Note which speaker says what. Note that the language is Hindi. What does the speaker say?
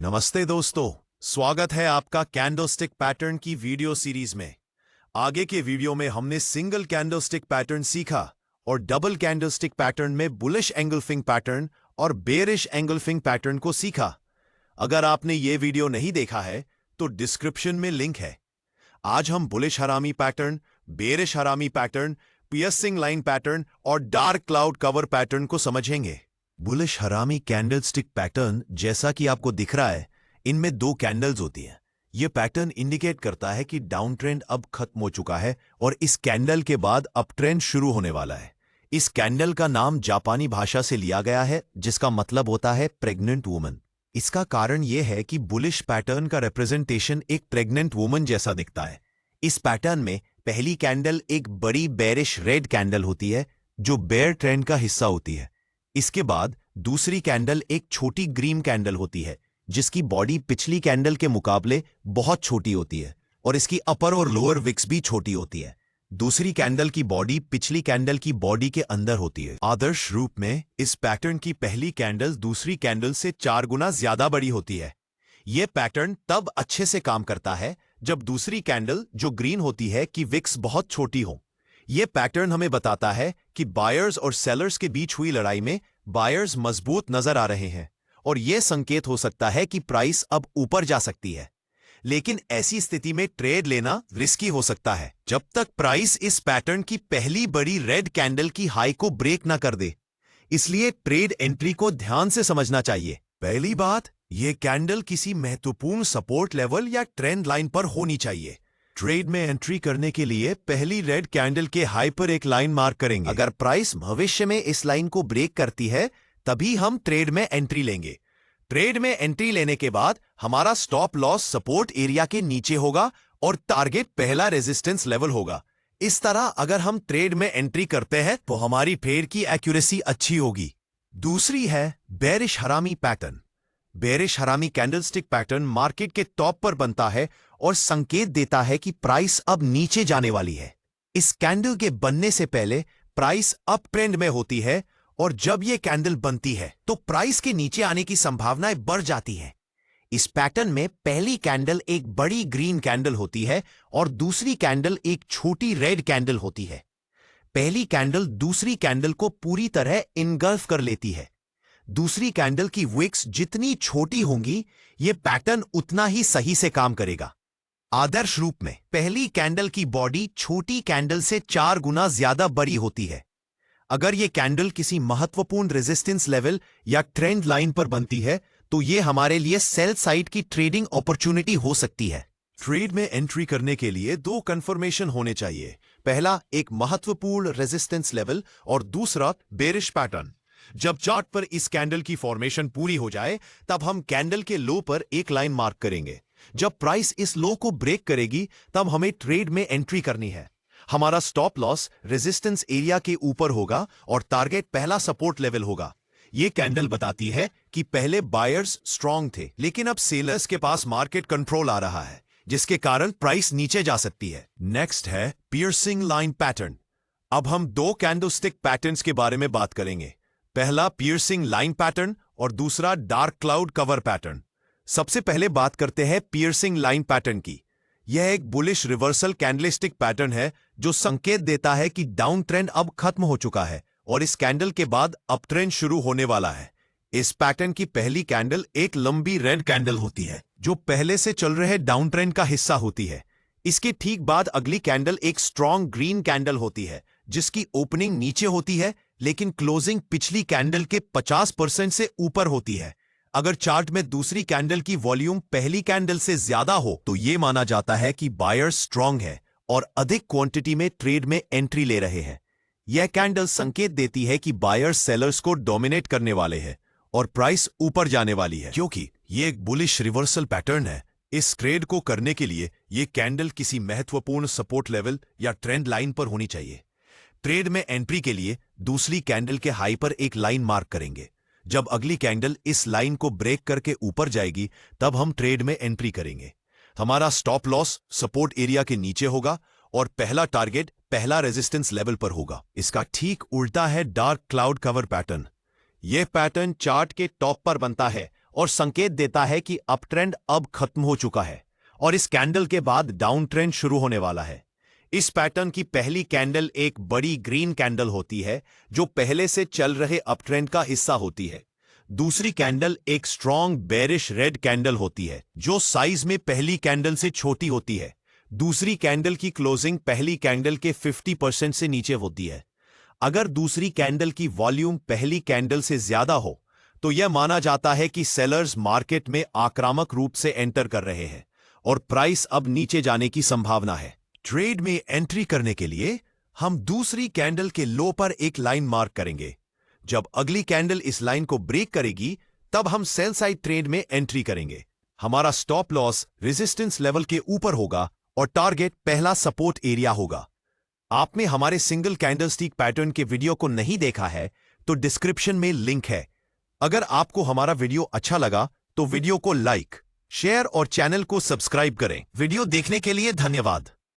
Speaker 1: नमस्ते दोस्तों, स्वागत है आपका कैंडलस्टिक पैटर्न की वीडियो सीरीज में। आगे के वीडियो में हमने सिंगल कैंडलस्टिक पैटर्न सीखा और डबल कैंडलस्टिक पैटर्न में बुलिश एंगल्फिंग पैटर्न और बेरिश एंगल्फिंग पैटर्न को सीखा। अगर आपने ये वीडियो नहीं देखा है तो डिस्क्रिप्शन में लिंक है। आज हम बुलिश हरामी पैटर्न, बेरिश हरामी पैटर्न, पियर्सिंग लाइन पैटर्न और डार्क क्लाउड कवर पैटर्न को समझेंगे। बुलिश हरामी कैंडलस्टिक पैटर्न जैसा कि आपको दिख रहा है, इनमें दो कैंडल्स होती हैं। यह पैटर्न इंडिकेट करता है कि डाउन ट्रेंड अब खत्म हो चुका है और इस कैंडल के बाद अप ट्रेंड शुरू होने वाला है। इस कैंडल का नाम जापानी भाषा से लिया गया है, जिसका मतलब होता है प्रेग्नेंट वुमन। इसका कारण यह है कि बुलिश पैटर्न का रिप्रेजेंटेशन एक प्रेग्नेंट वुमन जैसा दिखता है। इस पैटर्न में पहली कैंडल एक बड़ी बेरिश रेड कैंडल होती है जो बेयर ट्रेंड का हिस्सा होती है। इसके बाद दूसरी कैंडल एक छोटी ग्रीन कैंडल होती है जिसकी बॉडी पिछली कैंडल के मुकाबले बहुत छोटी होती है और इसकी अपर और लोअर विक्स भी छोटी होती है। दूसरी कैंडल की बॉडी पिछली कैंडल की बॉडी के अंदर होती है। आदर्श रूप में इस पैटर्न की पहली कैंडल दूसरी कैंडल से 4 गुना ज्यादा बड़ी होती है। यह पैटर्न तब अच्छे से काम करता है जब दूसरी कैंडल जो ग्रीन होती है की विक्स बहुत छोटी हो। यह पैटर्न हमें बताता है कि बायर्स और सेलर्स के बीच हुई लड़ाई में बायर्स मजबूत नजर आ रहे हैं और यह संकेत हो सकता है कि प्राइस अब ऊपर जा सकती है। लेकिन ऐसी स्थिति में ट्रेड लेना रिस्की हो सकता है जब तक प्राइस इस पैटर्न की पहली बड़ी रेड कैंडल की हाई को ब्रेक ना कर दे। इसलिए ट्रेड एंट्री को ध्यान से समझना चाहिए। पहली बात, यह कैंडल किसी महत्वपूर्ण सपोर्ट लेवल या ट्रेंड लाइन पर होनी चाहिए। ट्रेड में एंट्री करने के लिए पहली रेड कैंडल के हाई पर एक लाइन मार्क करेंगे। अगर प्राइस भविष्य में इस लाइन को ब्रेक करती है तभी हम ट्रेड में एंट्री लेंगे। ट्रेड में एंट्री लेने के बाद हमारा स्टॉप लॉस सपोर्ट एरिया के नीचे होगा और टारगेट पहला रेजिस्टेंस लेवल होगा। इस तरह अगर हम ट्रेड में एंट्री करते हैं तो हमारी ट्रेड की एक्यूरेसी अच्छी होगी। दूसरी है बेरिश हरामी पैटर्न। बेरिश हरामी कैंडलस्टिक पैटर्न मार्केट के टॉप पर बनता है और संकेत देता है कि प्राइस अब नीचे जाने वाली है। इस कैंडल के बनने से पहले प्राइस अप ट्रेंड में होती है और जब यह कैंडल बनती है तो प्राइस के नीचे आने की संभावनाएं बढ़ जाती हैं। इस पैटर्न में पहली कैंडल एक बड़ी ग्रीन कैंडल होती है और दूसरी कैंडल एक छोटी रेड कैंडल होती है। पहली कैंडल दूसरी कैंडल को पूरी तरह इनगल्फ कर लेती है। दूसरी कैंडल की विक्स जितनी छोटी होंगी, यह पैटर्न उतना ही सही से काम करेगा। आदर्श रूप में पहली कैंडल की बॉडी छोटी कैंडल से 4 गुना ज्यादा बड़ी होती है। अगर यह कैंडल किसी महत्वपूर्ण रेजिस्टेंस लेवल या ट्रेंड लाइन पर बनती है तो यह हमारे लिए सेल साइड की ट्रेडिंग अपॉर्चुनिटी हो सकती है। ट्रेड में एंट्री करने के लिए 2 कंफर्मेशन होने चाहिए। पहला एक महत्वपूर्ण रेजिस्टेंस लेवल और दूसरा बेरिश पैटर्न। जब चार्ट पर इस कैंडल की फॉर्मेशन पूरी हो जाए तब हम कैंडल के लो पर एक लाइन मार्क करेंगे। जब प्राइस इस लो को ब्रेक करेगी तब हमें ट्रेड में एंट्री करनी है। हमारा स्टॉप लॉस रेजिस्टेंस एरिया के ऊपर होगा और टारगेट पहला सपोर्ट लेवल होगा। यह कैंडल बताती है कि पहले बायर्स स्ट्रांग थे लेकिन अब सेलर्स के पास मार्केट कंट्रोल आ रहा है, जिसके कारण प्राइस नीचे जा सकती है। नेक्स्ट है पियर्सिंग लाइन पैटर्न। अब हम 2 कैंडलस्टिक पैटर्न्स के बारे में बात करेंगे। पहला पियर्सिंग लाइन पैटर्न और दूसरा डार्क क्लाउड कवर पैटर्न। सबसे पहले बात करते हैं पियर्सिंग लाइन पैटर्न की। यह एक बुलिश रिवर्सल कैंडलस्टिक पैटर्न है जो संकेत देता है कि डाउन ट्रेंड अब खत्म हो चुका है और इस कैंडल के बाद अप ट्रेंड शुरू होने वाला है। इस पैटर्न की पहली कैंडल एक लंबी रेड कैंडल होती है जो पहले से चल रहे डाउन ट्रेंड का हिस्सा होती है। इसके ठीक बाद अगली कैंडल एक स्ट्रॉन्ग ग्रीन कैंडल होती है जिसकी ओपनिंग नीचे होती है लेकिन क्लोजिंग पिछली कैंडल के 50% से ऊपर होती है। अगर चार्ट में दूसरी कैंडल की वॉल्यूम पहली कैंडल से ज्यादा हो तो यह माना जाता है कि बायर स्ट्रांग है और अधिक क्वांटिटी में ट्रेड में एंट्री ले रहे हैं। यह कैंडल संकेत देती है कि बायर सेलर्स को डोमिनेट करने वाले हैं और प्राइस ऊपर जाने वाली है। क्योंकि यह एक बुलिश रिवर्सल पैटर्न है, इस ट्रेड को करने के लिए यह कैंडल किसी महत्वपूर्ण सपोर्ट लेवल या ट्रेंड लाइन पर होनी चाहिए। ट्रेड में एंट्री के लिए दूसरी कैंडल के हाई पर एक लाइन मार्क करेंगे। जब अगली कैंडल इस लाइन को ब्रेक करके ऊपर जाएगी तब हम ट्रेड में एंट्री करेंगे। हमारा स्टॉप लॉस सपोर्ट एरिया के नीचे होगा और पहला टारगेट पहला रेजिस्टेंस लेवल पर होगा। इसका ठीक उल्टा है डार्क क्लाउड कवर पैटर्न। यह पैटर्न चार्ट के टॉप पर बनता है और संकेत देता है कि अप ट्रेंड अब खत्म हो चुका है और इस कैंडल के बाद डाउन ट्रेंड शुरू होने वाला है। इस पैटर्न की पहली कैंडल एक बड़ी ग्रीन कैंडल होती है जो पहले से चल रहे अप ट्रेंड का हिस्सा होती है। दूसरी कैंडल एक स्ट्रॉन्ग बेरिश रेड कैंडल होती है जो साइज में पहली कैंडल से छोटी होती है। दूसरी कैंडल की क्लोजिंग पहली कैंडल के 50% से नीचे होती है। अगर दूसरी कैंडल की वॉल्यूम पहली कैंडल से ज्यादा हो तो यह माना जाता है कि सेलर्स मार्केट में आक्रामक रूप से एंटर कर रहे हैं और प्राइस अब नीचे जाने की संभावना है। ट्रेड में एंट्री करने के लिए हम दूसरी कैंडल के लो पर एक लाइन मार्क करेंगे। जब अगली कैंडल इस लाइन को ब्रेक करेगी तब हम सेल साइड ट्रेड में एंट्री करेंगे। हमारा स्टॉप लॉस रेजिस्टेंस लेवल के ऊपर होगा और टारगेट पहला सपोर्ट एरिया होगा। आपने हमारे सिंगल कैंडलस्टिक पैटर्न के वीडियो को नहीं देखा है तो डिस्क्रिप्शन में लिंक है। अगर आपको हमारा वीडियो अच्छा लगा तो वीडियो को लाइक, शेयर और चैनल को सब्सक्राइब करें। वीडियो देखने के लिए धन्यवाद।